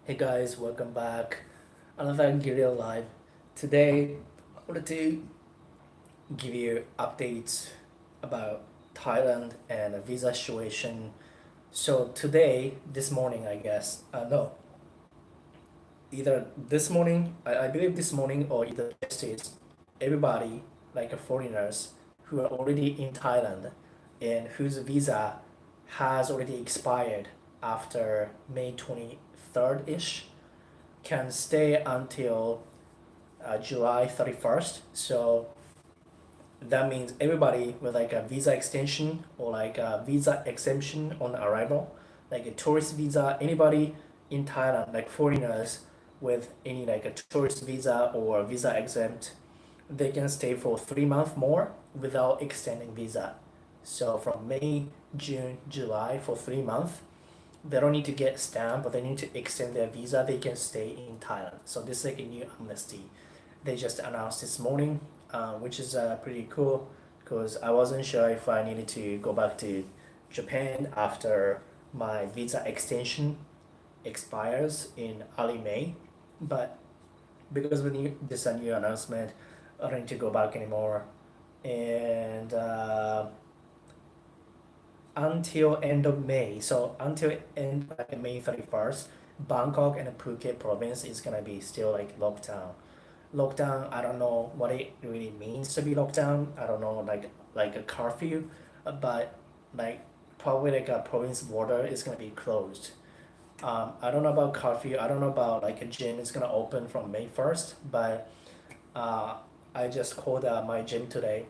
Hey guys, welcome back. Another Guerrilla Live. Today, I wanted to give you updates about Thailand and the visa situation. So today, this morning, I guess, no, either this morning, I believe this morning or either yesterday, everybody, like foreigners who are already in Thailand and whose visa has already expired after May 23rd-ish can stay until July 31st. So that means everybody with like a visa extension or like a visa exemption on arrival, like a tourist visa, anybody in Thailand, like foreigners with any like a tourist visa or visa exempt, they can stay for 3 months more without extending visa. So from May, June, July for 3 months, they don't need to get stamped, but they need to extend their visa. They can stay in Thailand. So this is like a new amnesty. They just announced this morning, which is pretty cool because I wasn't sure if I needed to go back to Japan after my visa extension expires in early May. But because of this new announcement, I don't need to go back anymore. And until end of May. So until end like May 31st, Bangkok and Phuket province is gonna be still like lockdown. Lockdown, I don't know what it really means to be lockdown. I don't know like a curfew, but like probably like a province border is gonna be closed. I don't know about curfew. I don't know about like a gym is gonna open from May 1st, but I just called my gym today,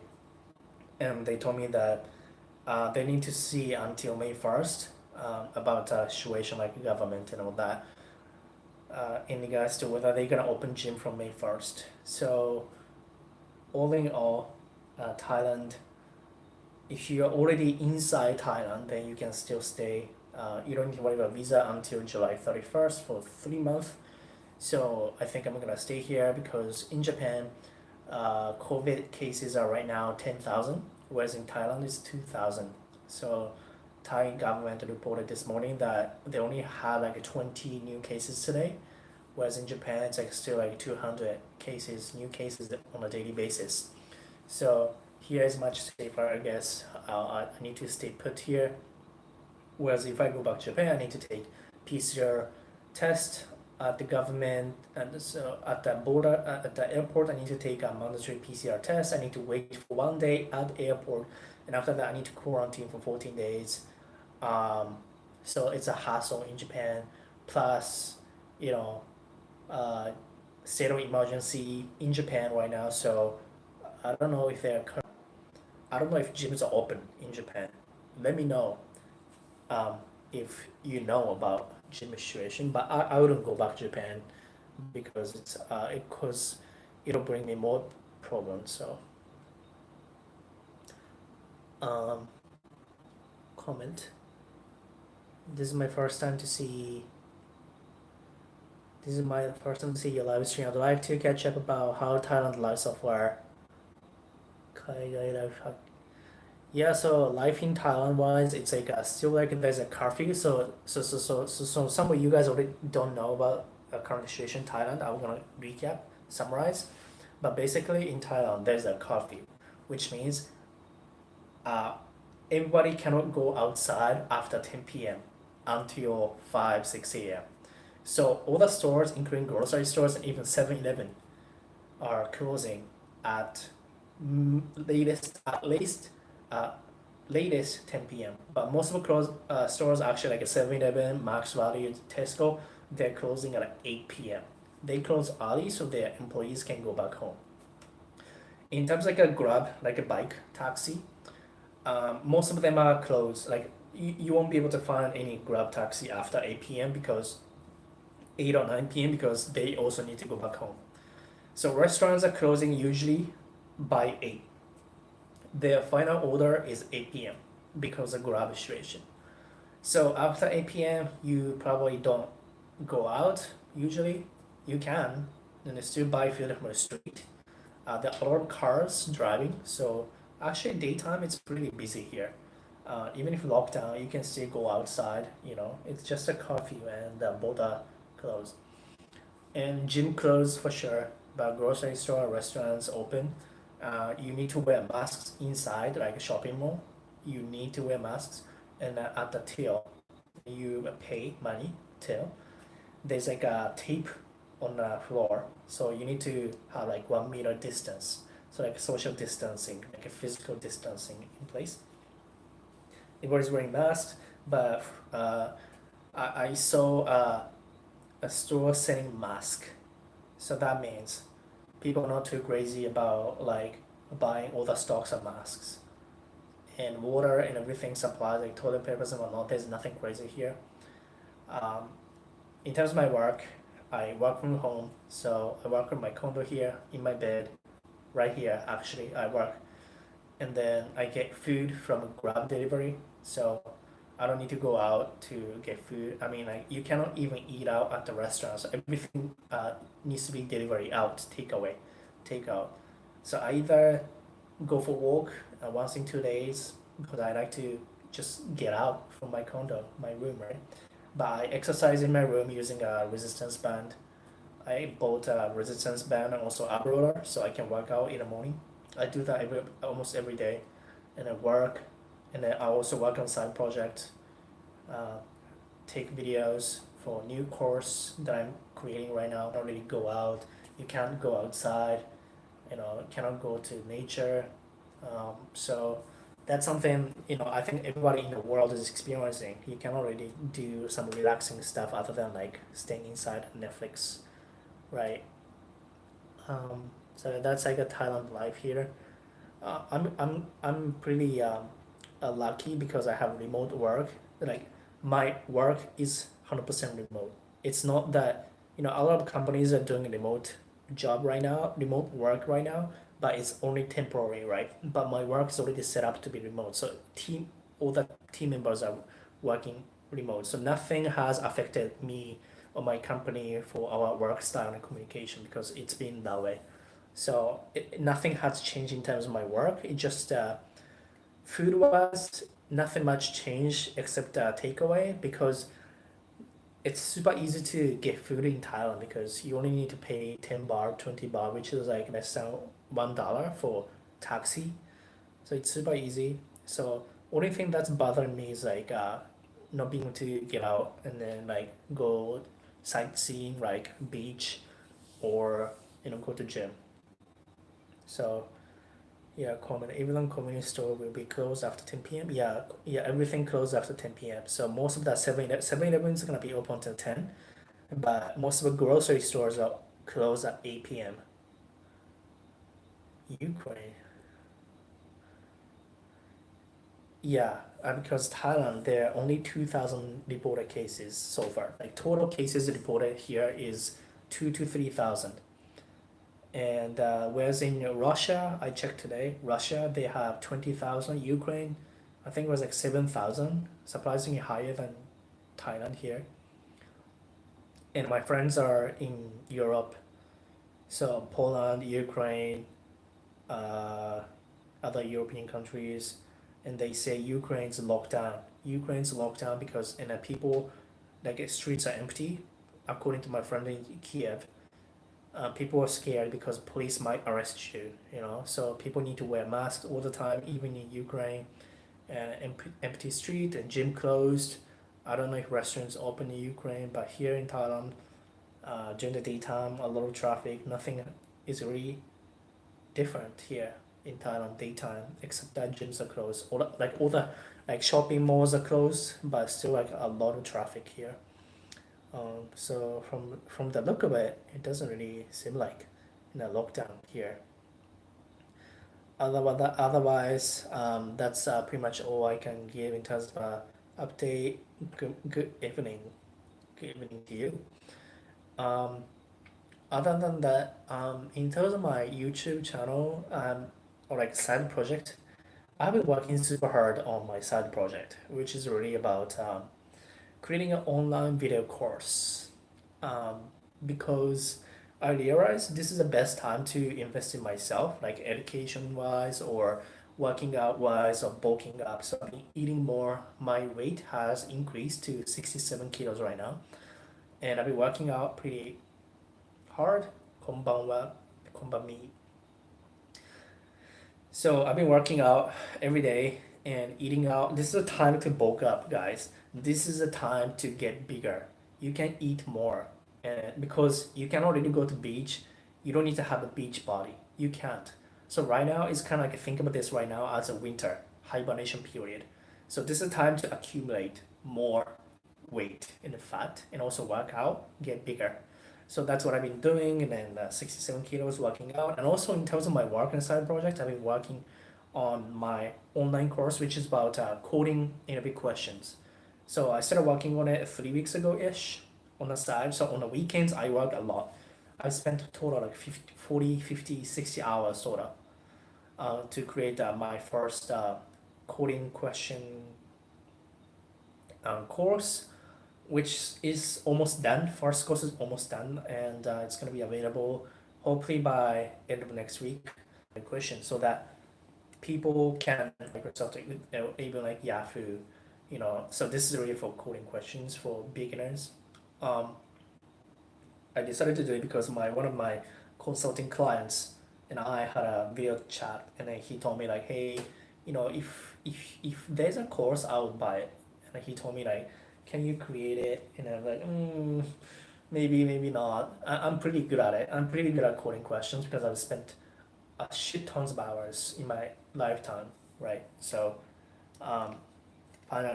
and they told me that they need to see until May 1st about situation like government and all that in regards to whether they're gonna open gym from May 1st. So all in all, Thailand, if you're already inside Thailand, then you can still stay. You don't need to worry about visa until July 31st for 3 months. So I think I'm gonna stay here because in Japan, COVID cases are right now 10,000, whereas in Thailand it's 2,000. So Thai government reported this morning that they only had like 20 new cases today, whereas in Japan it's like still like 200 cases, new cases on a daily basis. So here is much safer, I guess. I need to stay put here. Whereas if I go back to Japan, I need to take PCR test at the government, and so at the border, at the airport, I need to take a mandatory PCR test. I need to wait for 1 day at the airport, and after that, I need to quarantine for 14 days. So it's a hassle in Japan. Plus, you know, uh, state of emergency in Japan right now. So I don't know if I don't know if gyms are open in Japan. Let me know if you know about gym situation, but I wouldn't go back to Japan because it'll bring me more problems. So um, comment. This is my first time to see. This is my first time to see your live stream. I'd like to catch up about how Thailand life so far. Yeah, so life in Thailand wise, it's like still like there's a curfew. So some of you guys already don't know about the current situation in Thailand. I'm gonna recap, summarize. But basically in Thailand, there's a curfew, which means uh, everybody cannot go outside after 10 p.m. until 5, 6 a.m. So all the stores, including grocery stores and even 7-Eleven, are closing at uh, latest 10 p.m. But most of the stores actually like a 7-Eleven, Max Value, Tesco, they're closing at 8 p.m. They close early so their employees can go back home. In terms like a Grab, like a bike taxi, most of them are closed. Like you won't be able to find any Grab taxi after 8 p.m. because 8 or 9 p.m. because they also need to go back home. So restaurants are closing usually by 8. Their final order is 8 p.m. because of Grab situation. So after 8 p.m., you probably don't go out. Usually, you can, and still buy food from the street. There are a lot of cars driving, so actually daytime it's pretty busy here. Even if lockdown, you can still go outside. You know, it's just a curfew and border closed. And gym closed for sure, but grocery store, restaurants open. You need to wear masks inside, like a shopping mall. You need to wear masks, and at the till, you pay money till. There's like a tape on the floor, so you need to have like 1 meter distance. So like social distancing, like a physical distancing in place. Everybody's wearing masks, but I saw a store selling mask, so that means people are not too crazy about like buying all the stocks of masks and water and everything supplies like toilet papers and whatnot. There's nothing crazy here. In terms of my work, I work from home, so I work in my condo here in my bed, right here actually I work, and then I get food from Grab delivery, so I don't need to go out to get food. I mean, like you cannot even eat out at the restaurants. Everything needs to be delivery out, takeout. So I either go for walk once in 2 days because I like to just get out from my condo, my room, right? But I exercise in my room using a resistance band. I bought a resistance band and also ab roller so I can work out in the morning. I do that almost every day, and I work, and then I also work on side project, take videos for new course that I'm creating right now. Don't really go out. You can't go outside, cannot go to nature. So that's something I think everybody in the world is experiencing. You cannot really do some relaxing stuff other than like staying inside Netflix, right? So that's like a Thailand life here. I'm pretty lucky because I have remote work. Like my work is 100% remote. It's not that a lot of companies are doing remote work right now, but it's only temporary, right? But my work is already set up to be remote, so all the team members are working remote. So nothing has affected me or my company for our work style and communication because it's been that way. So nothing has changed in terms of my work. It just food wise, nothing much changed except takeaway because it's super easy to get food in Thailand because you only need to pay 10 baht, 20 baht, which is like less than $1 for taxi. So it's super easy. So only thing that's bothering me is like not being able to get out and then like go sightseeing like beach or go to gym. So yeah, even convenience store will be closed after 10 p.m. Yeah, everything closed after 10 p.m. So most of the 7-Eleven is gonna be open till 10, but most of the grocery stores are closed at 8 p.m. Ukraine. Yeah, because Thailand, there are only 2,000 reported cases so far. Like total cases reported here is 2 to 3,000. And whereas in Russia, I checked today, Russia, they have 20,000. Ukraine, I think it was like 7,000, surprisingly higher than Thailand here. And my friends are in Europe, so Poland, Ukraine, other European countries, and they say Ukraine's locked down. Ukraine's locked down because people, like streets are empty, according to my friend in Kiev. People are scared because police might arrest you, so people need to wear masks all the time, even in Ukraine. Empty street and gym closed. I don't know if restaurants open in Ukraine, but here in Thailand, during the daytime, a lot of traffic. Nothing is really different here in Thailand daytime, except that gyms are closed. All the shopping malls are closed, but still like a lot of traffic here. So from the look of it, it doesn't really seem like a lockdown here. Otherwise, that's pretty much all I can give in terms of update. Good evening. Good evening to you. Other than that, in terms of my YouTube channel, or like side project, I've been working super hard on my side project, which is really about creating an online video course, because I realized this is the best time to invest in myself, like education wise or working out wise or bulking up. So I've been eating more. My weight has increased to 67 kilos right now, and I've been working out pretty hard. Konbanwa, konbanmi. So I've been working out every day and eating out. This is a time to bulk up, guys. This is a time to get bigger. You can eat more, and because you can already go to beach, you don't need to have a beach body. You can't. So right now it's kind of like think about this right now as a winter hibernation period. So this is a time to accumulate more weight and fat and also work out, get bigger. So that's what I've been doing, and then 67 kilos working out. And also in terms of my work and side project, I've been working on my online course, which is about coding interview questions. So I started working on it 3 weeks ago-ish on the side. So on the weekends, I work a lot. I spent a total like 50, 40, 50, 60 hours sort of to create my first coding question course, which is almost done. First course is almost done, and it's going to be available hopefully by end of next week. The question, so that people can Microsoft, even like Yahoo, So this is really for coding questions for beginners. I decided to do it because one of my consulting clients and I had a video chat, and then he told me like, hey, if there's a course, I would buy it. And he told me like, can you create it? And I'm like, maybe not. I'm pretty good at it. I'm pretty good at coding questions because I've spent a shit tons of hours in my lifetime, right? So I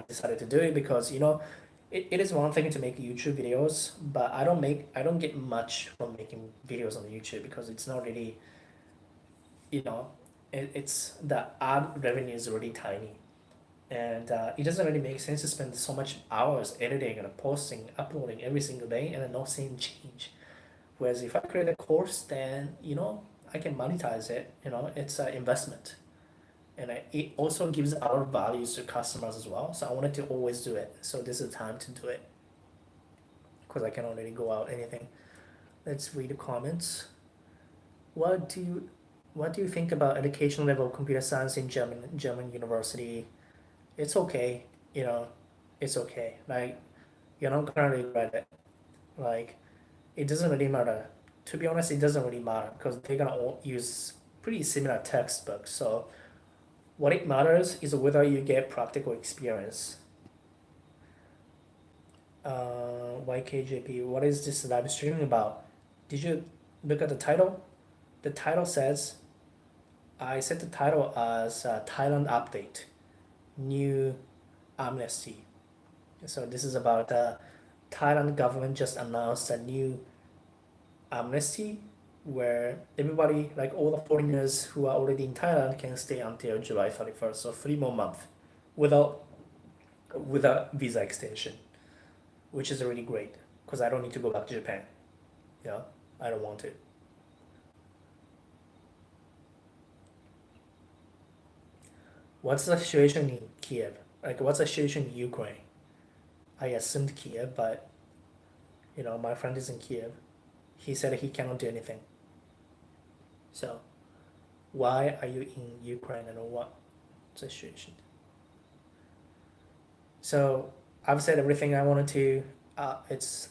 decided to do it because it is one thing to make YouTube videos, but I don't get much from making videos on YouTube because it's not really, it's the ad revenue is really tiny, and it doesn't really make sense to spend so much hours editing and posting, uploading every single day and then not seeing change. Whereas if I create a course, then I can monetize it. It's an investment, and it also gives our values to customers as well. So I wanted to always do it. So this is the time to do it because I can already go out anything. Let's read the comments. What do you think about education level of computer science in German university? It's okay, it's okay. Like, you're not gonna regret it. Like, it doesn't really matter. To be honest, it doesn't really matter because they're gonna all use pretty similar textbooks. So what it matters is whether you get practical experience. YKJP, what is this live streaming about? Did you look at the title? The title says, I set the title as Thailand update, new Amnesty. So this is about the Thailand government just announced a new amnesty where everybody, like all the foreigners who are already in Thailand, can stay until July 31st, so 3 more months without visa extension, which is really great because I don't need to go back to Japan. I don't want to. What's the situation in Kiev? Like, what's the situation in Ukraine? I assumed Kiev, but my friend is in Kiev. He said he cannot do anything. So why are you in Ukraine and what situation? So I've said everything I wanted to. It's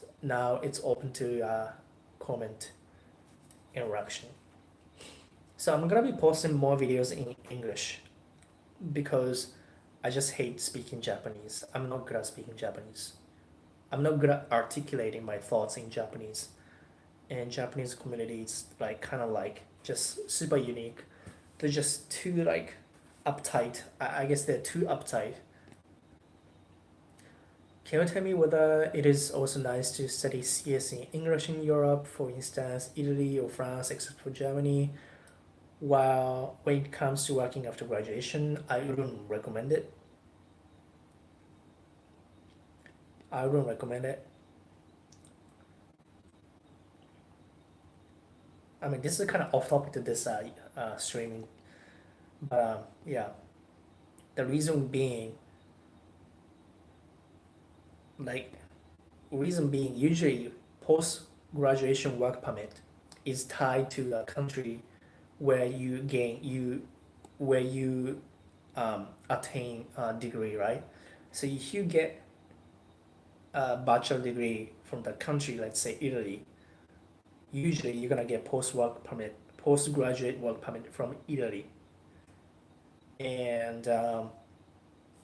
open to comment interaction. So I'm gonna be posting more videos in English because I just hate speaking Japanese. I'm not good at speaking Japanese. I'm not good at articulating my thoughts in Japanese. And Japanese community is kind of just super unique. They're just too uptight. I guess they're too uptight. Can you tell me whether it is also nice to study CS in English in Europe, for instance, Italy or France, except for Germany? While when it comes to working after graduation, I wouldn't recommend it. I wouldn't recommend it. I mean, this is kind of off topic to this streaming, but yeah, the reason being, usually post graduation work permit is tied to a country where you attain a degree, right? So if you get, a bachelor degree from the country, let's say Italy, usually you're gonna get postgraduate work permit from Italy, and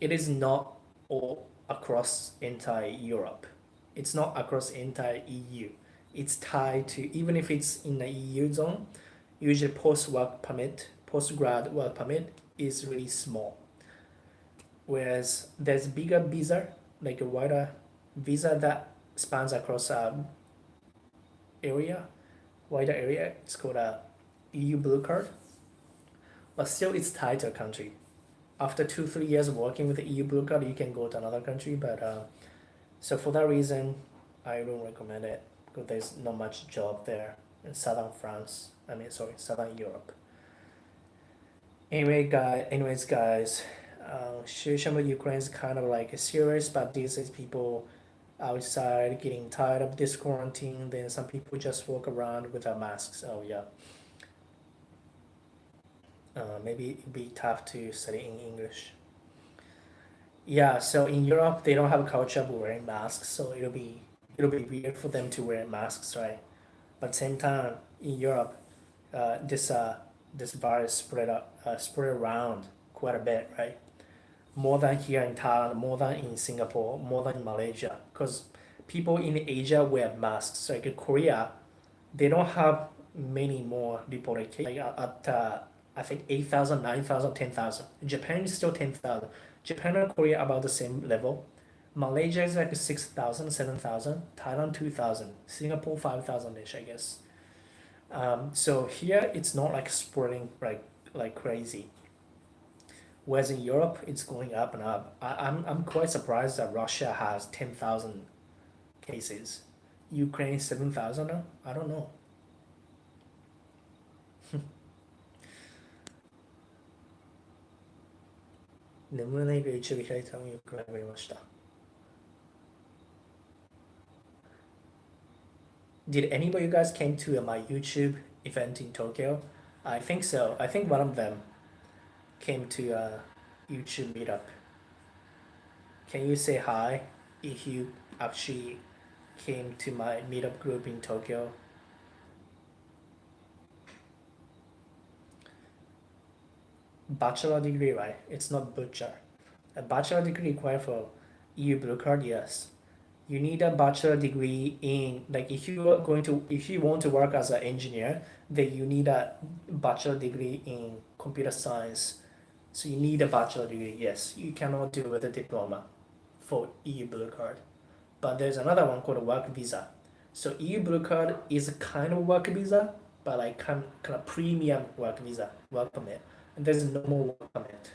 it is not all across entire Europe. It's not across entire EU. It's tied to, even if it's in the EU zone, usually postgrad work permit is really small. Whereas there's bigger visa, like a wider visa that spans across wider area. It's called a EU blue card, but still it's tied to a country. After 2-3 years of working with the EU blue card, you can go to another country. But so for that reason, I don't recommend it because there's not much job there in southern southern Europe. Anyways, guys, situation with Ukraine is kind of like serious, but these is people outside getting tired of this quarantine. Then some people just walk around without masks. Oh yeah. Maybe it'd be tough to study in English. Yeah, so in Europe they don't have a culture of wearing masks, so it'll be weird for them to wear masks, right? But at the same time, in Europe, this virus spread around quite a bit, right? More than here in Thailand, more than in Singapore, more than in Malaysia, because people in Asia wear masks. Like in Korea, they don't have many more reported cases. Like at I think 8,000, 9,000, 10,000. Japan is still 10,000. Japan and Korea about the same level. Malaysia is like 6,000, 7,000. Thailand 2,000. Singapore 5,000-ish, I guess. So here it's not like spreading like crazy. Whereas in Europe, it's going up and up. I'm quite surprised that Russia has 10,000 cases. Ukraine 7,000? I don't know. 眠れないが YouTube 開いたのによくわかりました。Did anybody you guys came to my YouTube event in Tokyo? I think so. I think one of them came to a YouTube meetup. Can you say hi if you actually came to my meetup group in Tokyo? Bachelor degree, right? It's not butcher. A bachelor degree required for EU blue card, yes. You need a bachelor degree in, like, if you want to work as an engineer, then you need a bachelor degree in computer science. So you need a bachelor degree, yes. You cannot do with a diploma for EU blue card. But there's another one called a work visa. So EU blue card is a kind of work visa, but like kind of premium work visa, work permit. And there's no more work permit.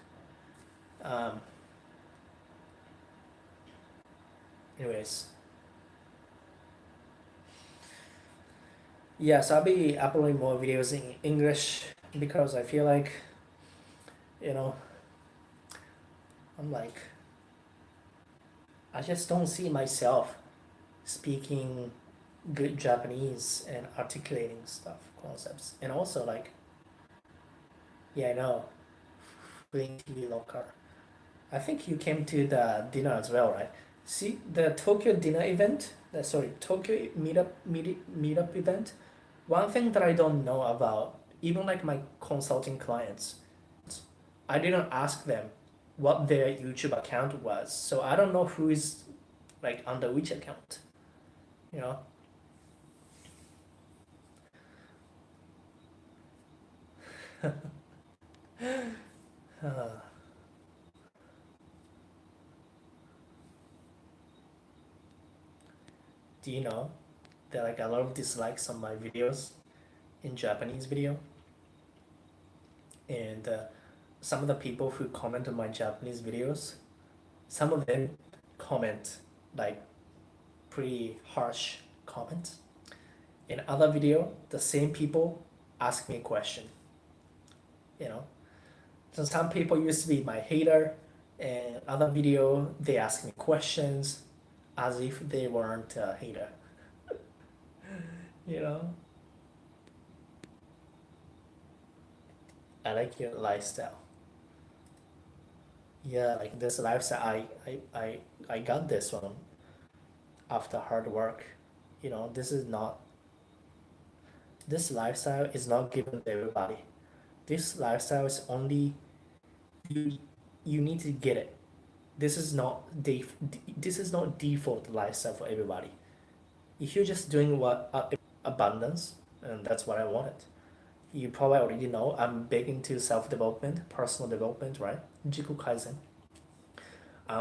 Anyways. Yes, I'll be uploading more videos in English because I feel like, I just don't see myself speaking good Japanese and articulating concepts. And also I know, feeling TV locker. I think you came to the dinner as well, right? See, the Tokyo dinner event, Tokyo meetup event, one thing that I don't know about, even like my consulting clients, I didn't ask them what their YouTube account was. So I don't know who is like under which account, Do you know there are like a lot of dislikes on my videos in Japanese video? And some of the people who comment on my Japanese videos, some of them comment like pretty harsh comments. In other video, the same people ask me a question. So some people used to be my hater, and other video they ask me questions as if they weren't a hater. I like your lifestyle. Yeah, like this lifestyle, I got this one. after hard work. This lifestyle is not given to everybody. This lifestyle is only you need to get it. This is not default lifestyle for everybody. If you're just doing what abundance, and that's what I wanted. You probably already know I'm big into self-development, personal development, right? Jiku Kaizen.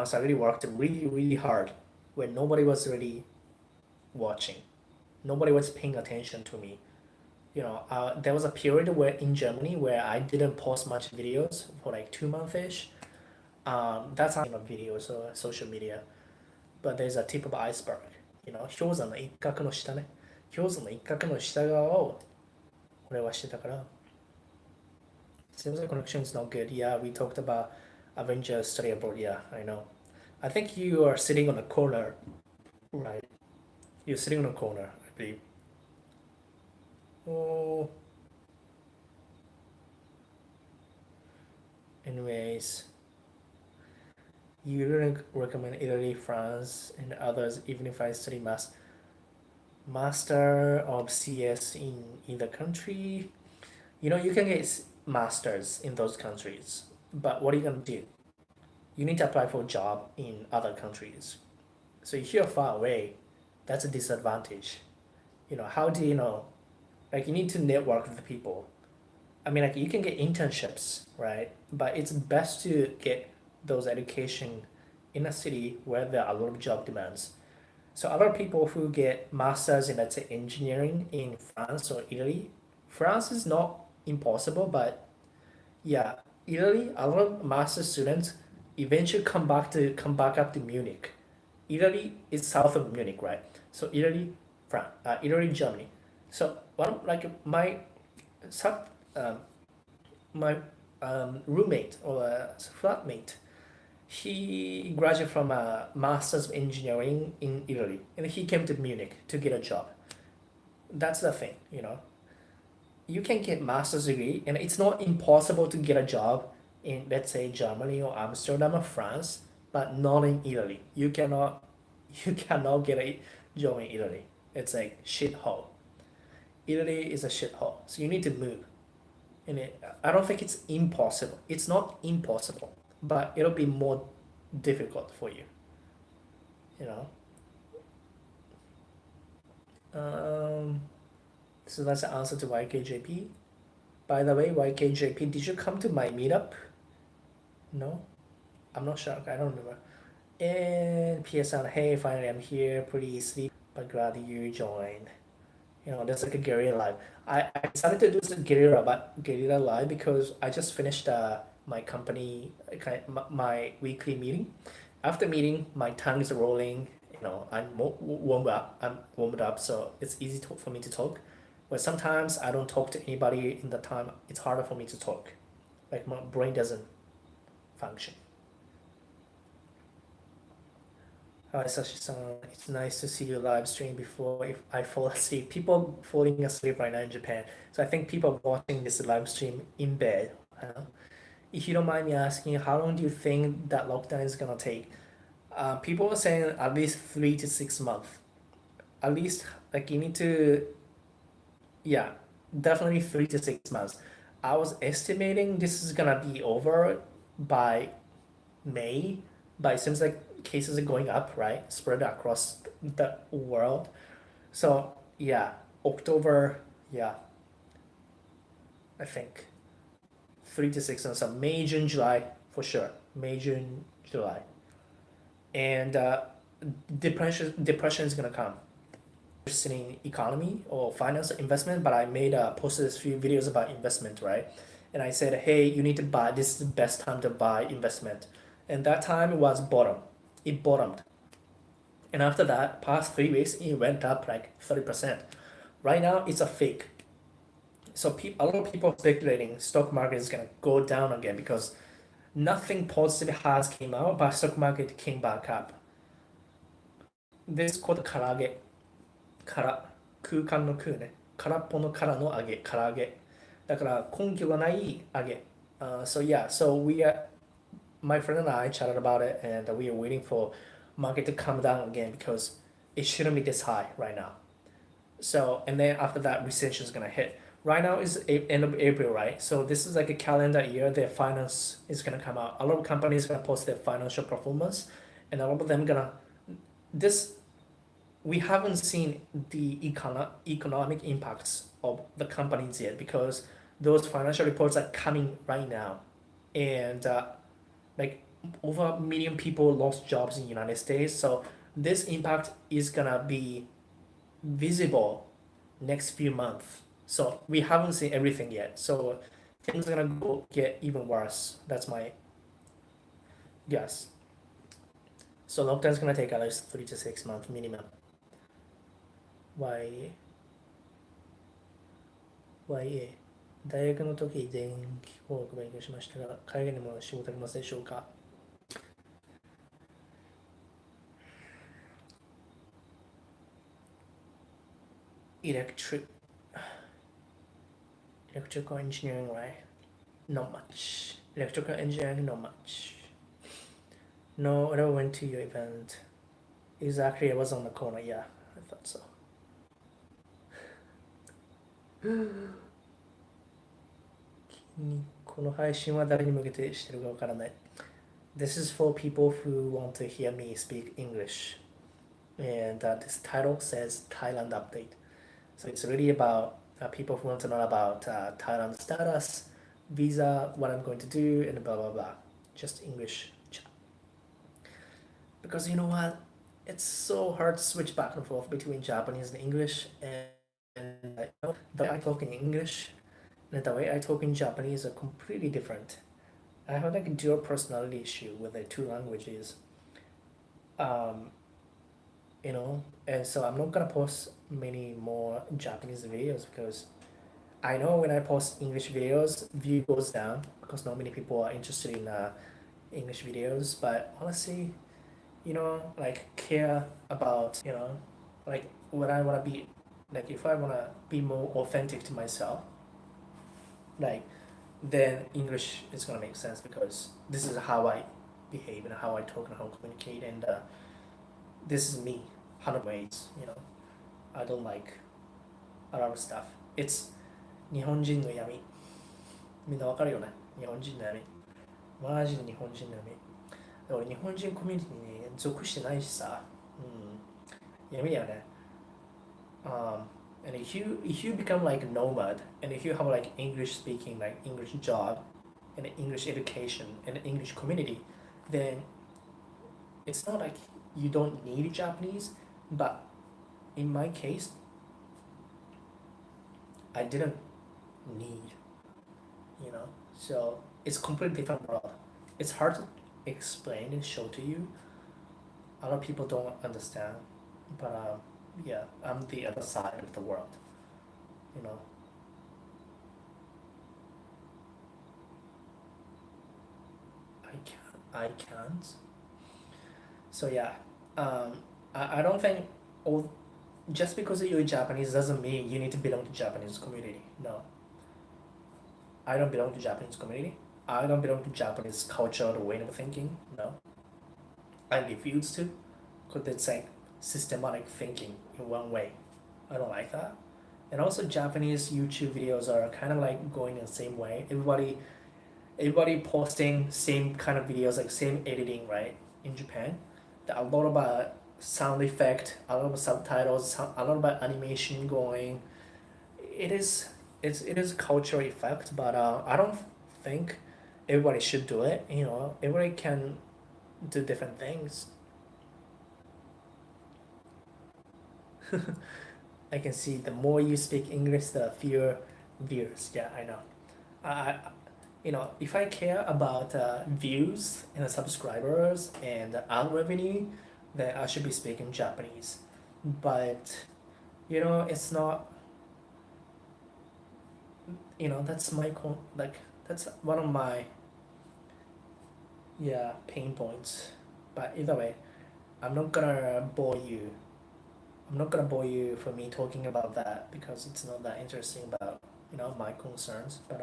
So I really worked really, really hard when nobody was really watching. Nobody was paying attention to me. There was a period where in Germany where I didn't post much videos for like 2 months-ish. That's not videos or social media. But there's a tip of the iceberg. 氷山の一角の下ね。氷山の一角の下側を俺はしてたから。Seems like connection is not good. Yeah, we talked about Avengers study abroad. Yeah, I know. I think you are sitting on a corner, right? You're sitting on a corner, I believe. Oh. Anyways, you really recommend Italy, France, and others, even if I study master of CS in either country. You can get masters in those countries, but what are you gonna do? You need to apply for a job in other countries. So if you're far away, that's a disadvantage. How do you know? Like, you need to network with people. I mean, like, you can get internships, right? But it's best to get those education in a city where there are a lot of job demands. So other people who get masters in, let's say, engineering in France or Italy, France is not impossible, but yeah, Italy, a lot of master students eventually come back up to Munich. Italy is south of Munich, right? So Italy, Germany. So my roommate or flatmate, he graduated from a master's of engineering in Italy, and he came to Munich to get a job. That's the thing, You can get master's degree, and it's not impossible to get a job in, let's say, Germany or Amsterdam or France, but not in Italy. You cannot get a job in Italy. It's like shithole. Italy is a shithole, so you need to move. And I don't think it's impossible. It's not impossible, but it'll be more difficult for you. So that's the answer to YKJP. By the way, YKJP, did you come to my meetup? No? I'm not sure. I don't remember. And PSN, hey, finally I'm here. Pretty sleepy, but glad you joined. There's like a guerrilla live. I decided to do this guerrilla live because I just finished my company, my weekly meeting. After meeting, my tongue is rolling. I'm warmed up, so it's easy for me to talk. But sometimes I don't talk to anybody in the time. It's harder for me to talk. Like, my brain doesn't function. Hi, Sashi-san. It's nice to see you live stream before if I fall asleep. People falling asleep right now in Japan. So I think people watching this live stream in bed. If you don't mind me asking, how long do you think that lockdown is gonna take? People are saying at least 3 to 6 months. At least, like, you need to, yeah, definitely 3 to 6 months. I was estimating this is gonna be over by May, but it seems like cases are going up, right? Spread across the world. So yeah, October, yeah, I think 3 to 6 months. So May, June, July for sure. May, June, July, and depression is gonna come. In economy or finance or investment, but I posted a few videos about investment, right? And I said, hey, you need to buy. This is the best time to buy investment. And that time it was bottom. It bottomed. And after that, past 3 weeks, it went up like 30%. Right now, it's a fake. So a lot of people are speculating stock market is gonna go down again because nothing positive has came out, but stock market came back up. This is called から揚げ。空間の空ね。空っぽのからの揚げ。唐揚げ。だから根拠がない揚げ。So yeah, so my friend and I chatted about it, and we are waiting for market to come down again because it shouldn't be this high right now. So, and then after that, recession is gonna hit. Right now is end of April, right? So this is like a calendar year. Their finance is gonna come out. A lot of companies gonna post their financial performance, and a lot of them gonna this. We haven't seen the economic impacts of the companies yet because those financial reports are coming right now, and like over a million people lost jobs in the United States. So this impact is gonna be visible next few months. So we haven't seen everything yet. So things are gonna get even worse. That's my guess. So lockdown is gonna take at least 3 to 6 months minimum. Why? 大学の時電気工学を勉強しましたが、海外にも仕事ありますでしょうか？Electrical engineering, right? Not much. Electrical engineering, not much. No, I never went to your event. Exactly, I was on the corner. Yeah, I thought so. この配信は誰に向けてしてるかわからない。This is for people who want to hear me speak English. And this title says Thailand Update. So it's really about people who want to know about Thailand status, visa, what I'm going to do, and blah blah blah. Just English chat. Because you know what? It's so hard to switch back and forth between Japanese and English, and the way I talk in English and the way I talk in Japanese are completely different. I have like a dual personality issue with the two languages. And so I'm not gonna post many more Japanese videos because I know when I post English videos, view goes down because not many people are interested in English videos. But honestly, like care about, like what I wanna be, like if I wanna be more authentic to myself, like then English is gonna make sense because this is how I behave and how I talk and how I communicate, and this is me, 100 ways, I don't like a lot of stuff. It's 日本人の闇。みんなわかるよね。日本人の闇。マジで日本人の闇。俺日本人コミュニティに属してないしさ。闇だよね。And if you become like a nomad, and if you have like English speaking, like English job, and English education, and English community, then it's not like you don't need Japanese, but in my case, I didn't need, so it's completely different world. It's hard to explain and show to you. A lot of people don't understand, but yeah, I'm the other side of the world, I can't. So yeah, I don't think just because you're Japanese doesn't mean you need to belong to Japanese community. No, I don't belong to Japanese community. I don't belong to Japanese culture or way of thinking. No, I refuse to, because it's like systematic thinking in one way. I don't like that. And also Japanese YouTube videos are kind of like going in the same way. Everybody posting same kind of videos, like same editing, right? In Japan, a lot about sound effect, a lot of subtitles, a lot about animation going. It is cultural effect, but I don't think everybody should do it. Everybody can do different things. I can see the more you speak English, the fewer viewers. Yeah, I know. If I care about views and subscribers and ad revenue, then I should be speaking Japanese. But it's not. That's that's one of my pain points. But either way, I'm not gonna bore you. I'm not gonna bore you for me talking about that because it's not that interesting about my concerns. But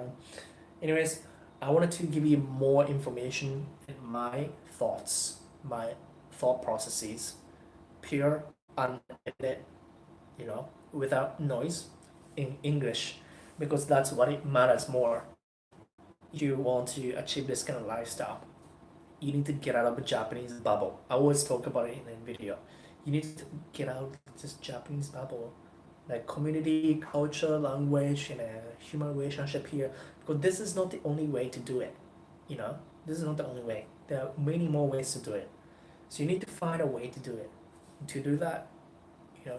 anyways, I wanted to give you more information and my thoughts, my thought processes, pure unedited, without noise in English, because that's what it matters more. You want to achieve this kind of lifestyle, you need to get out of the Japanese bubble. I always talk about it in the video. You need to get out of this Japanese bubble, like community, culture, language, and a human relationship here, because this is not the only way to do it. This is not the only way. There are many more ways to do it. So you need to find a way to do it. To do that,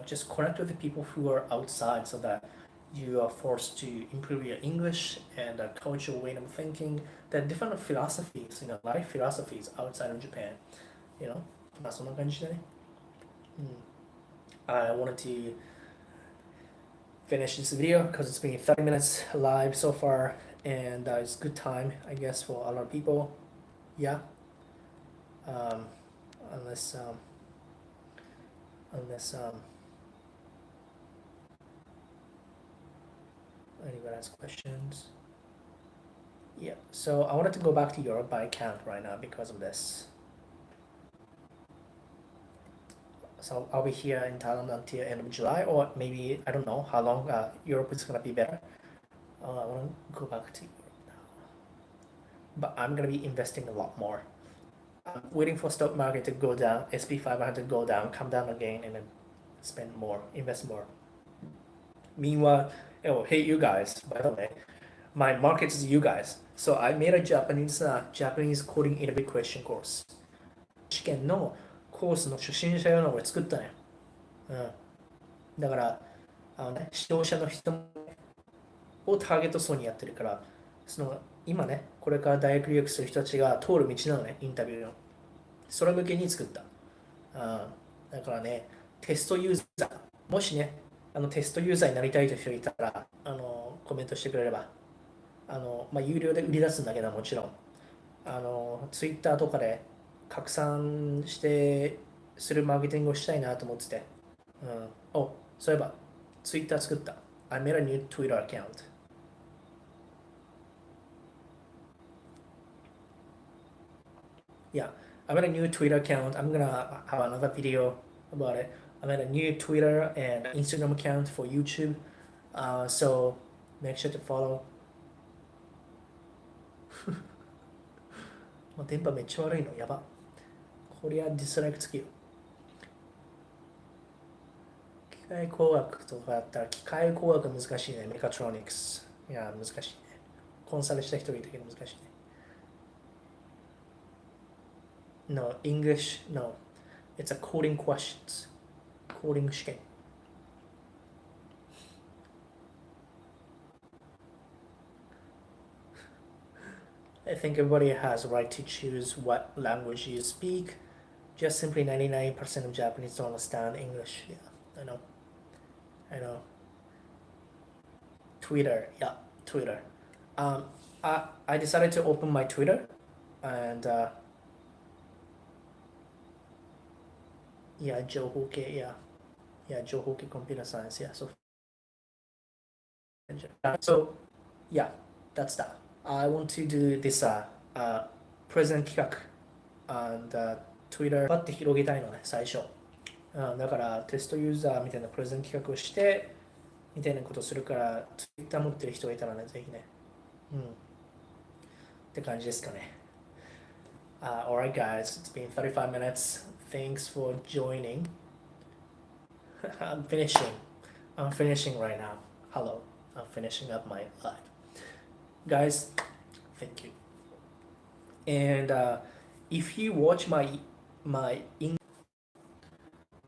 just connect with the people who are outside, so that you are forced to improve your English and cultural way of thinking. There are different philosophies, life philosophies outside of Japan. そんな感じだね。I wanted to finish this video because it's been 30 minutes live so far, and it's good time, I guess, for a lot of people. Yeah. Unless anyone has questions. Yeah, so I wanted to go back to Europe, but I can't right now because of this. So I'll be here in Thailand until end of July, or maybe, I don't know how long Europe is gonna be better. I want to go back to Europe now. But I'm gonna be investing a lot more. I'm waiting for stock market to go down, SP 500 to go down, come down again, and then spend more, invest more. Meanwhile, hey you guys, by the way, my market is you guys. So I made a Japanese coding interview question course. 試験のコースの初心者用のを作ったね。だから指導者の人をターゲット層にやってるから、今ね、これから大学留学する人たちが通る道なのね、インタビューの。それ向けに作った。だからね、テストユーザー、もしね、テストユーザーになりたいという人いたら、コメントしてくれれば、有料で売り出すんだけど、もちろん、Twitter とかで拡散するマーケティングをしたいなと思ってて、そういえば、Twitter 作った。I made a new Twitter account. Yeah, I made a new Twitter account. I'm gonna have another video about it. I made a new Twitter and Instagram account for YouTube. So make sure to follow. 電波めっちゃ悪いのやば。こりゃディスライクつきよ。機械工学とかだったら機械工学難しいね。メカトロニクス。いや、難しいね。コンサルした人がいたけど難しいね。No, English, no. It's a coding questions. Coding 試験。I think everybody has a right to choose what language you speak. Just simply 99% of Japanese don't understand English. Yeah, I know. Twitter, yeah, Twitter. I decided to open my Twitter, and yeah, 情報系, yeah, 情報系 computer science, yeah. So yeah, that's that. I want to do this present 企画 and Twitter バッて広げたいのね、最初。だからテストユーザーみたいなプレゼン企画をしてみたいなことをするから、Twitter 持ってる人がいたらね、ぜひね。って感じですかね。Alright guys, it's been 35 minutes. Thanks for joining. I'm finishing right now. Hello, I'm finishing up my live. Guys, thank you. And if you watch my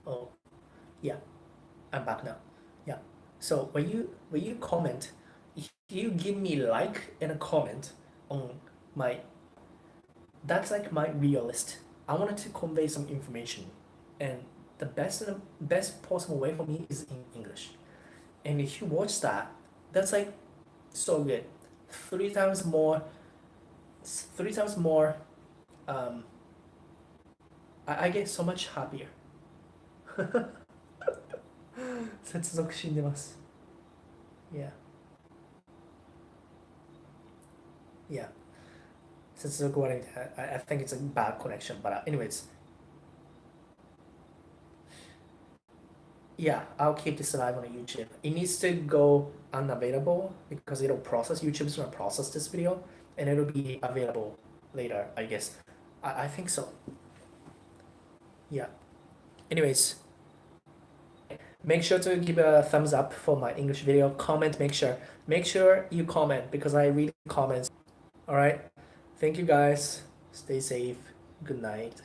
oh yeah, I'm back now. Yeah. So when you comment, if you give me like and a comment on that's like my real list. I wanted to convey some information, and the best possible way for me is in English. And if you watch that, that's like so good. 3 times more. I get so much happier. 接続死んでます。Yeah. 接続悪いみたいな。I think it's a bad connection, but anyways. Yeah, I'll keep this live on YouTube. It needs to go unavailable because it'll process, YouTube's gonna process this video and it'll be available later, I guess. I think so. Yeah. Anyways, make sure to give a thumbs up for my English video. Comment, make sure you comment because I read comments. All right. Thank you guys. Stay safe. Good night.